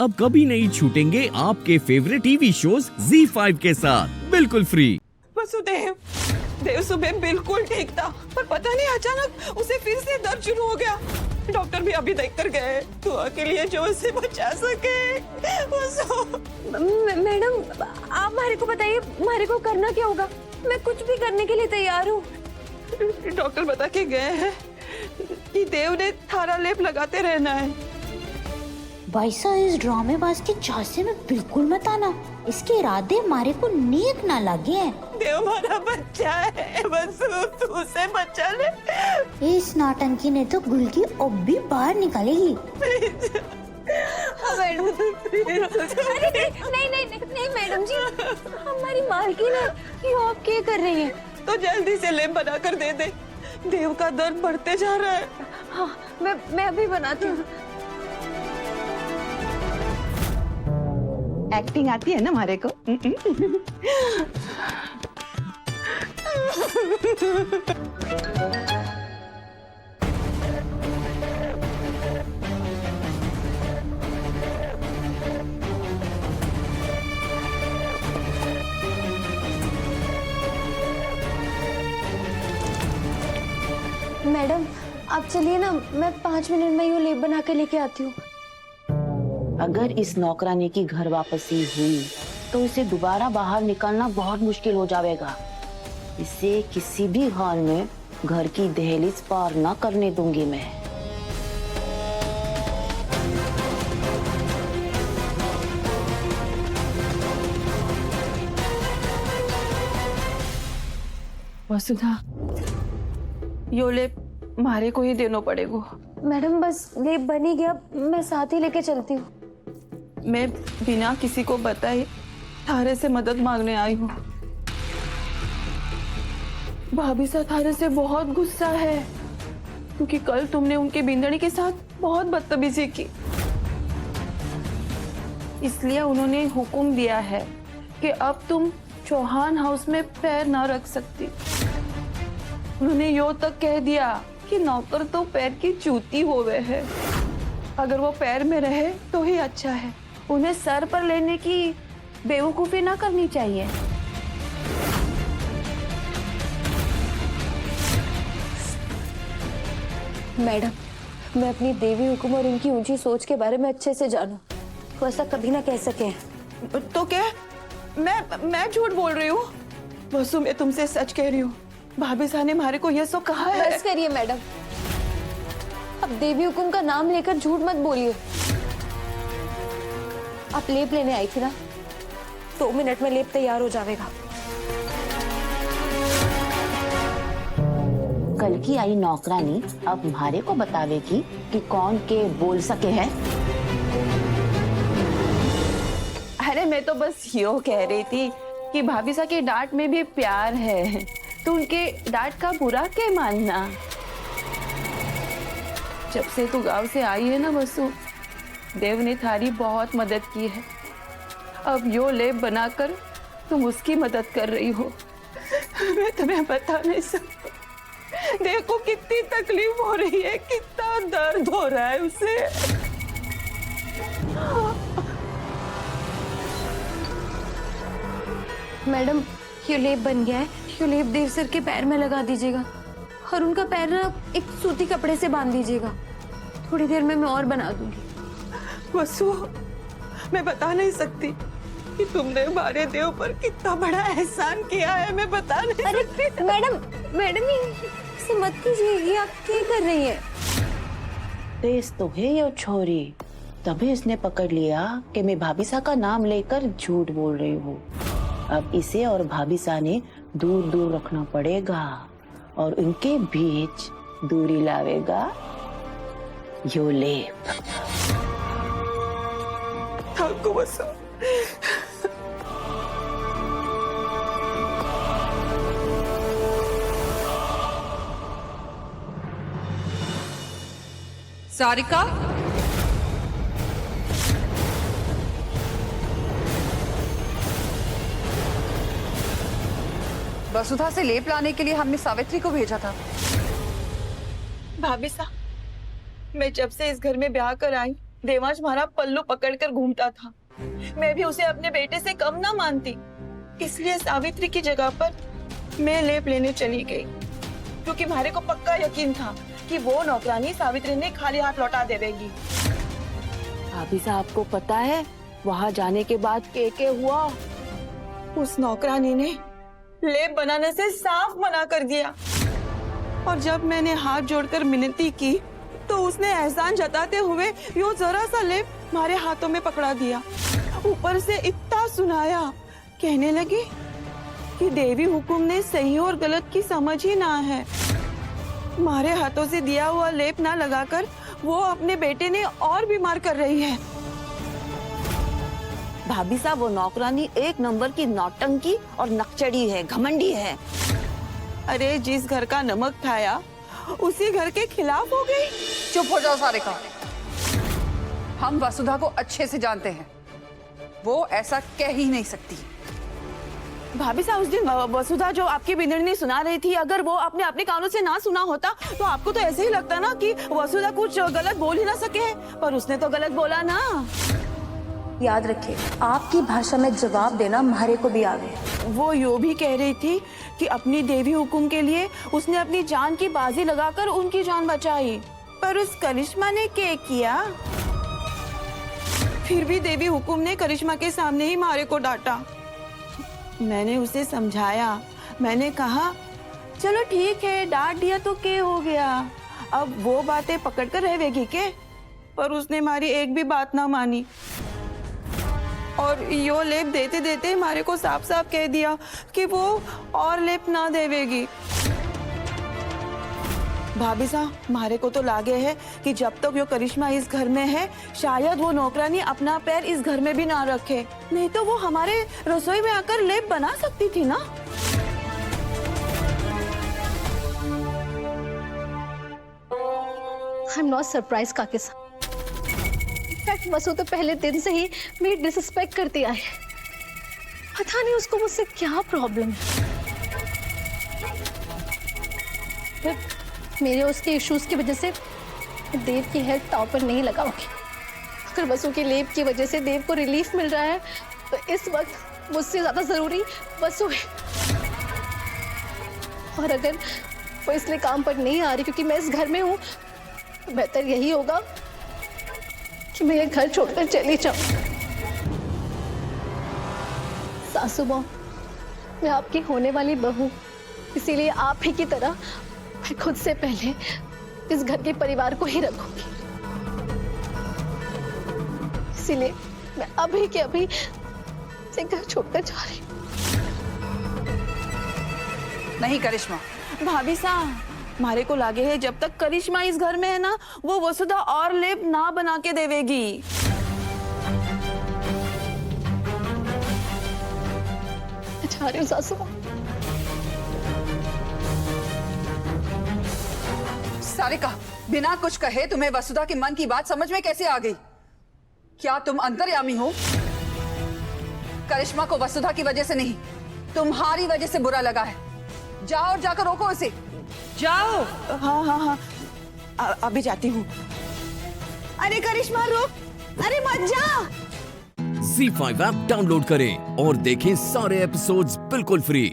अब कभी नहीं छूटेंगे आपके फेवरेट टीवी शोज ZEE5 के साथ बिल्कुल फ्री। वसुदेव, देव सुबह बिल्कुल ठीक था, पर पता नहीं अचानक उसे फिर से दर्द शुरू हो गया। डॉक्टर भी अभी देख कर गए। दुआ के लिए जो उसे बचा सके। मैडम, आप मारे को बताइए, मारे को करना क्या होगा? मैं कुछ भी करने के लिए तैयार हूँ। डॉक्टर बता के गए हैं कि देव ने थारा लेप लगाते रहना है। भाईसा, इस ड्रामेबाज के झांसे में बिल्कुल मत आना। इसके इरादे मारे को नेक ना लगे हैं। देव हमारा बच्चा है, बस तू उसे बचा ले। इस नाटंकी ने तो गुल की अब भी बाहर निकालेगी। मैडम, नहीं मैडम जी, हमारी मालकिन है, ये आप क्या कर रही हैं? तो जल्दी से लेप बना कर दे दे। देव का दर्द बढ़ते जा रहा है। हाँ, मैं अभी बनाती हूँ। एक्टिंग आती है ना हमारे को। मैडम, आप चलिए ना, मैं 5 मिनट में ये लेप बना के लेके आती हूँ। अगर इस नौकरानी की घर वापसी हुई तो इसे दोबारा बाहर निकालना बहुत मुश्किल हो जाएगा। इसे किसी भी हाल में घर की दहलीज पार ना करने दूंगी मैं। वसुधा, यो लेप मारे को ही देना पड़ेगा। मैडम, बस लेप बन ही गया, मैं साथ ही लेके चलती हूँ। मैं बिना किसी को बताए थारे से मदद मांगने आई हूँ। भाभी सा थारे से बहुत गुस्सा है, क्योंकि कल तुमने उनके बिंदड़ी के साथ बहुत बदतमीजी की। इसलिए उन्होंने हुक्म दिया है कि अब तुम चौहान हाउस में पैर ना रख सकती। उन्होंने यो तक कह दिया कि नौकर तो पैर की जूती हो गए हैं, अगर वो पैर में रहे तो ही अच्छा है। उन्हें सर पर लेने की बेवकूफी ना करनी चाहिए। मैडम, मैं अपनी देवी हुकुम और उनकी ऊंची सोच के बारे में अच्छे से जानूं, तो ऐसा कभी ना कह सके। तो क्या मैं झूठ बोल रही हूँ? वसु, मैं तुमसे सच कह रही हूँ। भाभी साहब ने हमारे को ये सो कहा है। बस करिए मैडम, अब देवी हुकुम का नाम लेकर झूठ मत बोलिए। आप लेप लेने आई थी ना, 2 मिनट में लेप तैयार हो जाएगा। कल की आई नौकरानी अब तुम्हारे को बतावेगी कि कौन के बोल सके है। अरे मैं तो बस यो कह रही थी कि भाभी साहब के डांट में भी प्यार है, तो उनके डांट का बुरा क्या मानना। जब से तू गांव से आई है ना वसु, देव ने थारी बहुत मदद की है। अब यो लेप बनाकर तुम उसकी मदद कर रही हो। मैं तुम्हें बता नहीं सकती, देव को कितनी तकलीफ हो रही है, कितना दर्द हो रहा है उसे। मैडम, ये लेप बन गया है, ये लेप देव सर के पैर में लगा दीजिएगा और उनका पैर ना एक सूती कपड़े से बांध दीजिएगा। थोड़ी देर में मैं और बना दूंगी। वसु, मैं बता नहीं सकती कि तुमने हमारे देव पर कितना बड़ा एहसान किया है। मैं बता नहीं सकती। मैडम ये मत कीजिए, ये आप क्या कर रही हैं? तेज तो है ये छोरी, तभी इसने पकड़ लिया कि मैं भाभी सा का नाम लेकर झूठ बोल रही हूँ। अब इसे और भाभी सा ने दूर दूर रखना पड़ेगा और उनके बीच दूरी लावेगा यो लेप। थको वसु। सारिका, वसुधा से लेप लाने के लिए हमने सावित्री को भेजा था। भाभी साहब, मैं जब से इस घर में ब्याह कर आई देवांश हमारा पल्लू पकड़कर घूमता था। मैं भी उसे अपने बेटे से कम ना मानती, इसलिए सावित्री की जगह पर मैं लेप लेने चली गई, क्योंकि हमारे को पक्का यकीन था कि वो नौकरानी सावित्री ने खाली हाथ लौटा देगी। भाभी साहब को पता है वहाँ जाने के बाद क्या हुआ? उस नौकरानी ने लेप बनाने से साफ मना कर दिया, और जब मैंने हाथ जोड़कर मिन्नती की तो उसने एहसान जताते हुए यूं जरा सा लेप हमारे हाथों में पकड़ा दिया। ऊपर से इतना सुनाया, कहने लगी कि देवी हुकुम ने सही और गलत की समझ ही ना है। हमारे हाथों से दिया हुआ लेप ना लगाकर वो अपने बेटे ने और बीमार कर रही है। भाभी साहब, वो नौकरानी एक नंबर की नौटंकी और नकचड़ी है, घमंडी है। अरे जिस घर का नमक खाया उसी घर के खिलाफ हो गई। चुप हो जाओ सारिका। हम वसुधा को अच्छे से जानते हैं, वो ऐसा कह ही नहीं सकती। भाभी साहब, उस दिन वसुधा जो आपकी बिंदनी सुना रही थी, अगर वो अपने अपने कानों से ना सुना होता तो आपको तो ऐसे ही लगता ना कि वसुधा कुछ गलत बोल ही ना सके, पर उसने तो गलत बोला ना। याद रखिए, आपकी भाषा में जवाब देना हमारे को भी आ गया। वो यूं भी कह रही थी कि अपनी देवी हुकुम के लिए उसने अपनी जान की बाजी लगाकर उनकी जान बचाई, पर उस करिश्मा ने क्या किया? फिर भी देवी हुकुम ने करिश्मा के सामने ही मारे को डांटा। मैंने उसे समझाया, मैंने कहा चलो ठीक है, डांट दिया तो क्या हो गया, अब वो बातें पकड़ कर रहेगी के? पर उसने हमारी एक भी बात ना मानी, और यो लेप देते देते हमारे को साफ साफ कह दिया कि वो और लेप ना देवेगी। भाभी साहब, हमारे को तो लागे है कि जब तक यो करिश्मा इस घर में है, शायद वो नौकरानी अपना पैर इस घर में भी ना रखे, नहीं तो वो हमारे रसोई में आकर लेप बना सकती थी ना। आई एम नॉट सरप्राइज काके साहब। इनफैक्ट वसु तो पहले दिन से ही मेरी डिसरिस्पेक्ट करती आई है। पता नहीं उसको मुझसे क्या प्रॉब्लम है। मेरे उसके इश्यूज की वजह से देव की हेल्थ दांव पर नहीं लगाऊंगी। अगर वसु के लेप की वजह से देव को रिलीफ मिल रहा है तो इस वक्त मुझसे ज्यादा जरूरी वसु है। और अगर वो इसलिए काम पर नहीं आ रही क्योंकि मैं इस घर में हूँ, तो बेहतर यही होगा कि मैं ये घर छोड़कर चली जाऊं। सासू माँ, मैं आपकी होने वाली बहू, इसीलिए आप ही की तरह मैं खुद से पहले इस घर के परिवार को ही रखूंगी। इसीलिए मैं अभी के अभी से घर छोड़कर जा रही हूँ। नहीं करिश्मा। भाभी साहब, हमारे को लागे है जब तक करिश्मा इस घर में है ना, वो वसुधा और लेप ना बना के देवेगी। मैं जा रही हूँ सासू माँ। सारिका, बिना कुछ कहे तुम्हें वसुधा के मन की बात समझ में कैसे आ गई? क्या तुम अंतर्यामी हो? करिश्मा को वसुधा की वजह से नहीं, तुम्हारी वजह से बुरा लगा है। जाओ और जाकर रोको उसे। जाओ। हाँ हाँ हाँ, अभी जाती हूँ। अरे करिश्मा रुक, अरे मत जा। ZEE5 ऐप डाउनलोड करें और देखें सारे एपिसोड्स बिल्कुल फ्री।